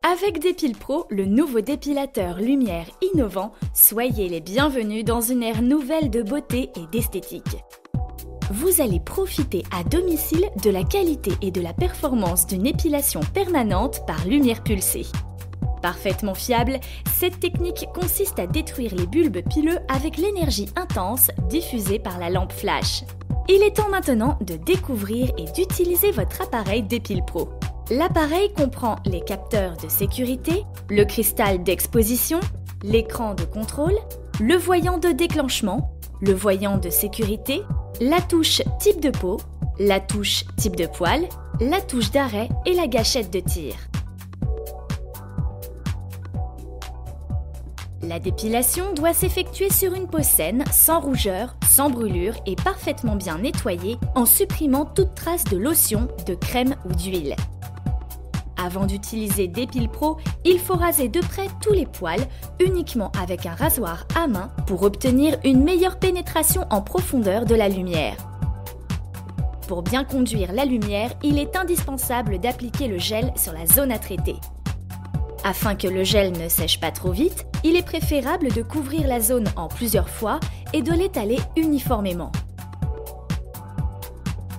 Avec Dépile Pro, le nouveau dépilateur lumière innovant, soyez les bienvenus dans une ère nouvelle de beauté et d'esthétique. Vous allez profiter à domicile de la qualité et de la performance d'une épilation permanente par lumière pulsée. Parfaitement fiable, cette technique consiste à détruire les bulbes pileux avec l'énergie intense diffusée par la lampe flash. Il est temps maintenant de découvrir et d'utiliser votre appareil Dépile Pro. L'appareil comprend les capteurs de sécurité, le cristal d'exposition, l'écran de contrôle, le voyant de déclenchement, le voyant de sécurité, la touche type de peau, la touche type de poil, la touche d'arrêt et la gâchette de tir. La dépilation doit s'effectuer sur une peau saine, sans rougeur, sans brûlure et parfaitement bien nettoyée en supprimant toute trace de lotion, de crème ou d'huile. Avant d'utiliser Dépile Pro, il faut raser de près tous les poils, uniquement avec un rasoir à main pour obtenir une meilleure pénétration en profondeur de la lumière. Pour bien conduire la lumière, il est indispensable d'appliquer le gel sur la zone à traiter. Afin que le gel ne sèche pas trop vite, il est préférable de couvrir la zone en plusieurs fois et de l'étaler uniformément.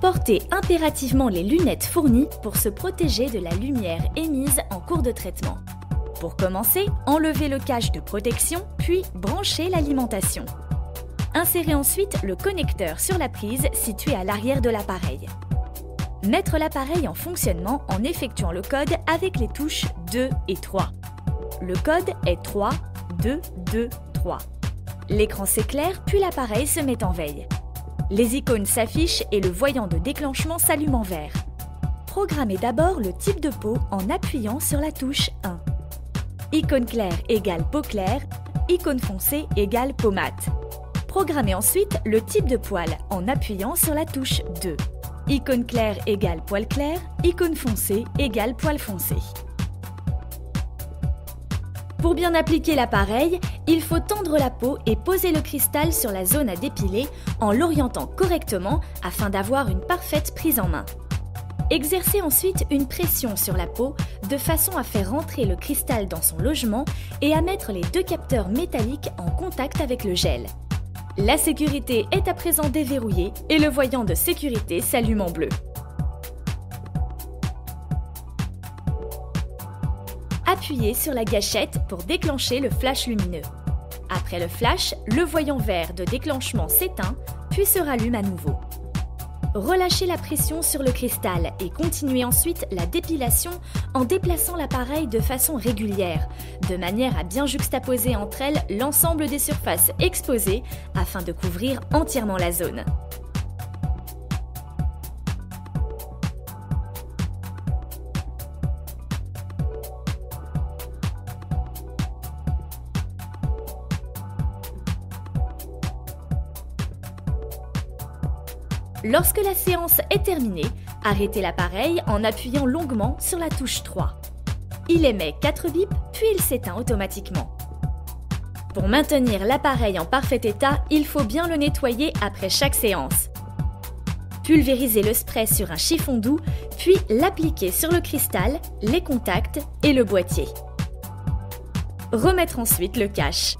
Portez impérativement les lunettes fournies pour se protéger de la lumière émise en cours de traitement. Pour commencer, enlevez le cache de protection, puis branchez l'alimentation. Insérez ensuite le connecteur sur la prise située à l'arrière de l'appareil. Mettre l'appareil en fonctionnement en effectuant le code avec les touches 2 et 3. Le code est 3, 2, 2, 3. L'écran s'éclaire, puis l'appareil se met en veille. Les icônes s'affichent et le voyant de déclenchement s'allume en vert. Programmez d'abord le type de peau en appuyant sur la touche 1. Icône claire égale peau claire, icône foncée égale peau mate. Programmez ensuite le type de poil en appuyant sur la touche 2. Icône claire égale poil clair, icône foncée égale poil foncé. Pour bien appliquer l'appareil, il faut tendre la peau et poser le cristal sur la zone à dépiler en l'orientant correctement afin d'avoir une parfaite prise en main. Exercez ensuite une pression sur la peau de façon à faire rentrer le cristal dans son logement et à mettre les deux capteurs métalliques en contact avec le gel. La sécurité est à présent déverrouillée et le voyant de sécurité s'allume en bleu. Appuyez sur la gâchette pour déclencher le flash lumineux. Après le flash, le voyant vert de déclenchement s'éteint, puis se rallume à nouveau. Relâchez la pression sur le cristal et continuez ensuite la dépilation en déplaçant l'appareil de façon régulière, de manière à bien juxtaposer entre elles l'ensemble des surfaces exposées afin de couvrir entièrement la zone. Lorsque la séance est terminée, arrêtez l'appareil en appuyant longuement sur la touche 3. Il émet 4 bips, puis il s'éteint automatiquement. Pour maintenir l'appareil en parfait état, il faut bien le nettoyer après chaque séance. Pulvérisez le spray sur un chiffon doux, puis l'appliquer sur le cristal, les contacts et le boîtier. Remettre ensuite le cache.